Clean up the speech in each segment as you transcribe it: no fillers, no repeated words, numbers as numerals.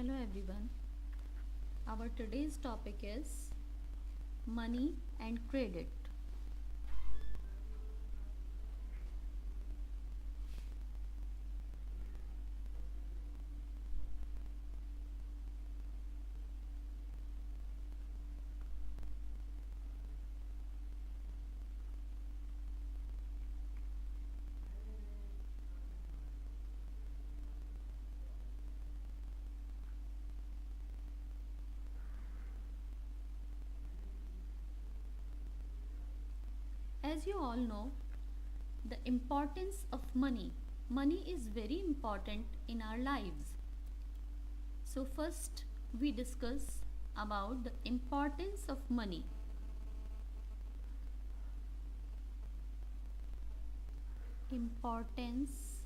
Hello everyone. Our today's topic is money and credit. As you all know, the importance of money. Money is very important in our lives. So first we discuss about the importance of money. Importance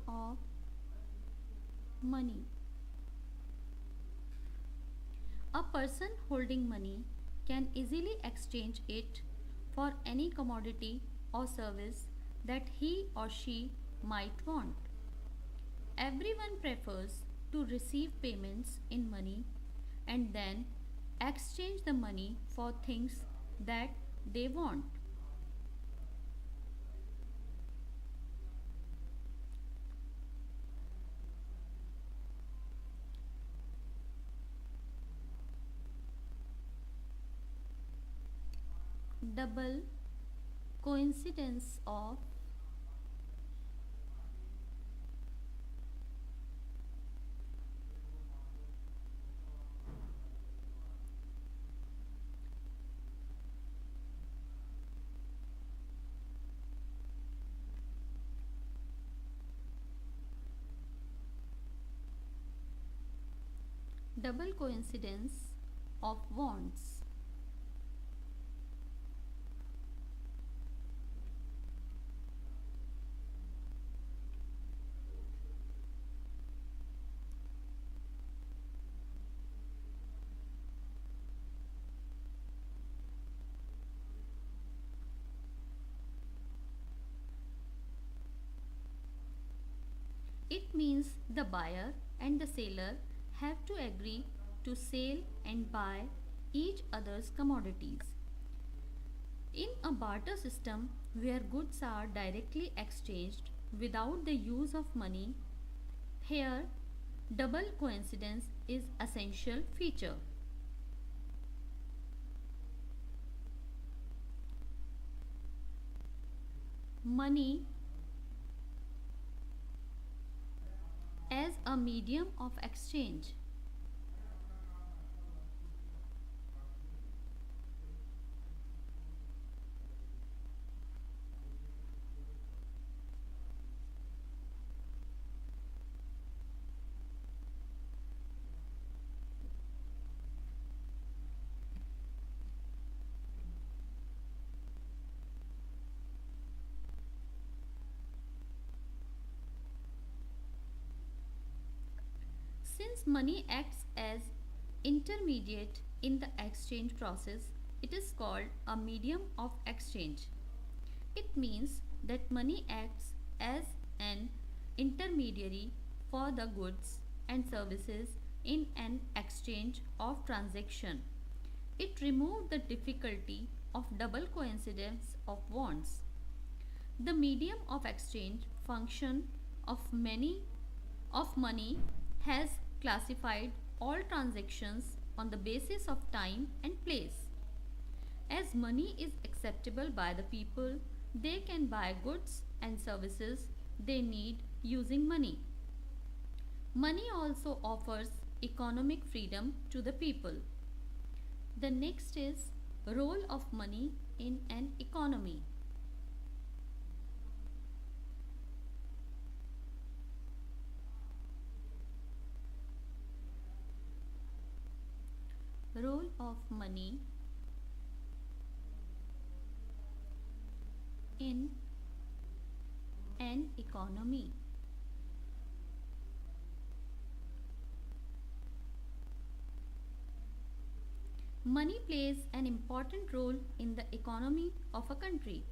of money. A person holding money can easily exchange it for any commodity or service that he or she might want. Everyone prefers to receive payments in money and then exchange the money for things that they want. Double coincidence of double coincidence of wants. It means the buyer and the seller have to agree to sell and buy each other's commodities. In a barter system where goods are directly exchanged without the use of money, here double coincidence is essential feature. Money as a medium of exchange. Since money acts as intermediate in the exchange process, it is called a medium of exchange. It means that money acts as an intermediary for the goods and services in an exchange of transaction. It removed the difficulty of double coincidence of wants. The medium of exchange function of money has classified all transactions on the basis of time and place. As money is acceptable by the people, they can buy goods and services they need using money. Money also offers economic freedom to the people. The next is role of money in an economy. Role of money in an economy. Money plays an important role in the economy of a country.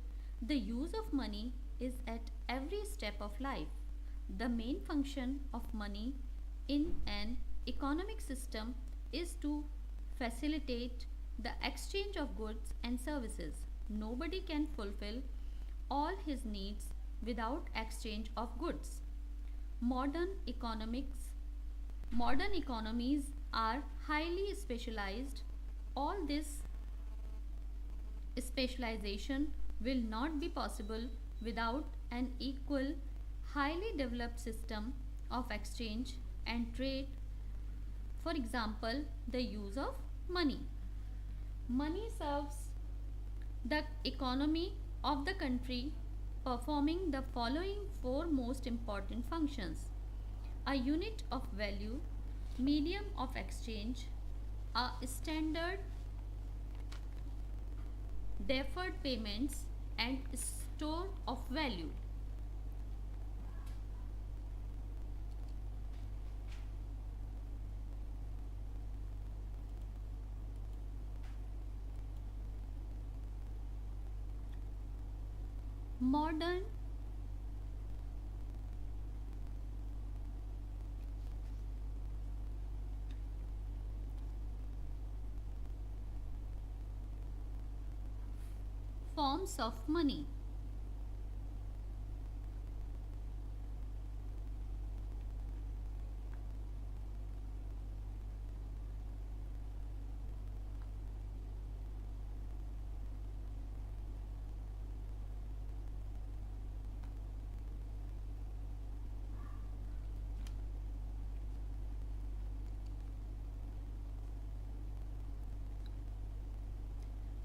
The use of money is at every step of life. The main function of money in an economic system is to facilitate the exchange of goods and services. Nobody can fulfill all his needs without exchange of goods. Modern economics Modern economies are highly specialized. All this specialization will not be possible without an equal, highly developed system of exchange and trade. For example, the use of money. Money serves the economy of the country, performing the following four most important functions: a unit of value, medium of exchange, a standard deferred payments, and store of value. Modern forms of money.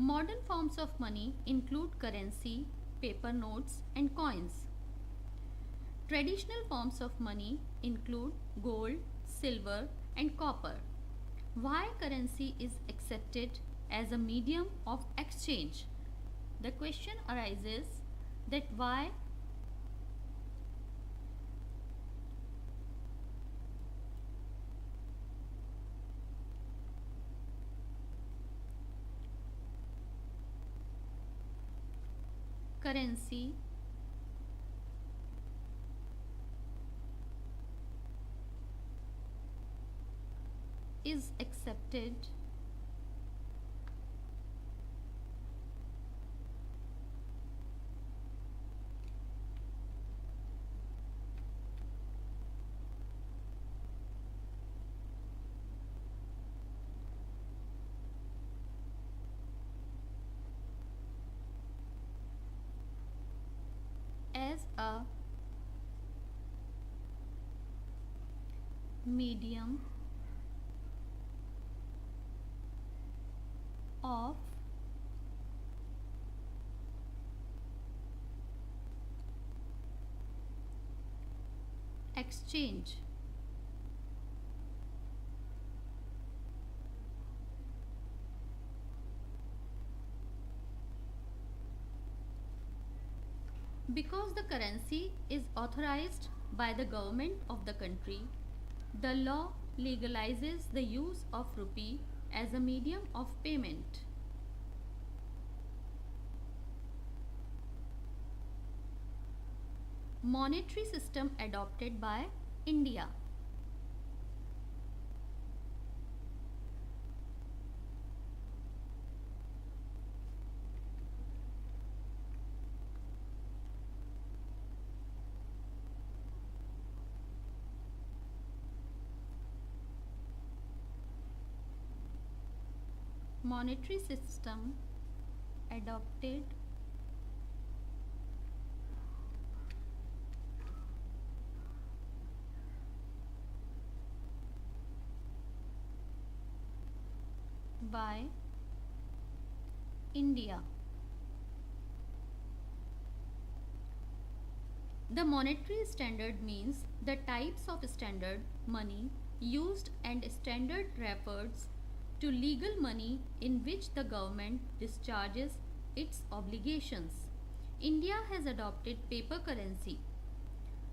Modern forms of money include currency, paper notes, and coins. Traditional forms of money include gold, silver, and copper. Why currency is accepted as a medium of exchange? The question arises that why currency is accepted as a medium of exchange. Because the currency is authorized by the government of the country, the law legalizes the use of rupee as a medium of payment. Monetary system adopted by India. Monetary system adopted by India. The monetary standard means the types of standard money used and standard refers to legal money in which the government discharges its obligations. India has adopted paper currency.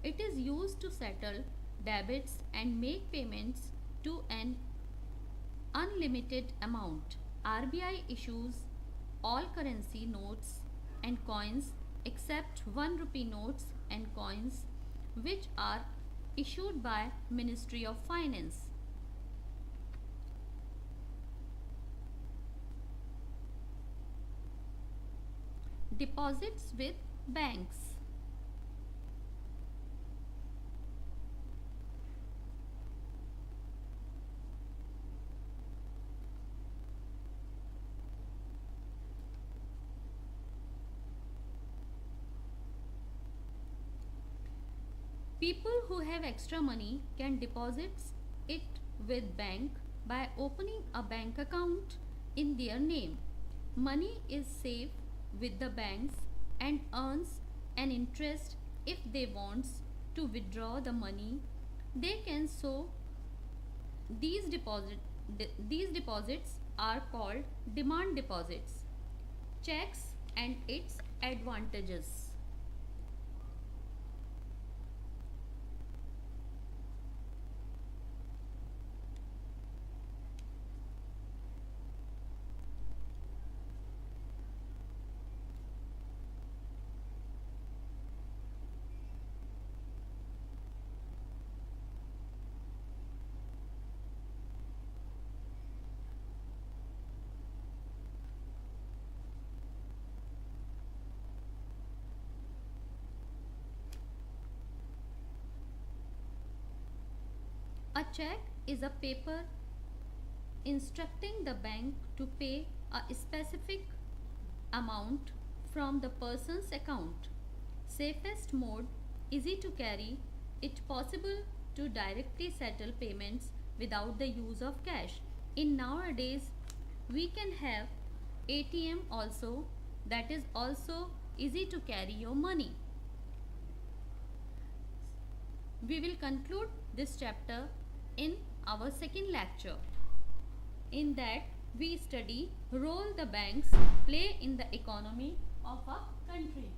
It is used to settle debits and make payments to an unlimited amount. RBI issues all currency notes and coins except 1 rupee notes and coins which are issued by Ministry of Finance. Deposits with banks. People who have extra money can deposit it with bank by opening a bank account in their name. Money is safe with the banks and earns an interest. If they want to withdraw the money, they can. So these deposits are called demand deposits. Checks and its advantages. A check is a paper instructing the bank to pay a specific amount from the person's account. Safest mode, easy to carry, it possible to directly settle payments without the use of cash. In nowadays, we can have ATM also, that is also easy to carry your money. We will conclude this chapter in our second lecture. In that, we study role the banks play in the economy of a country.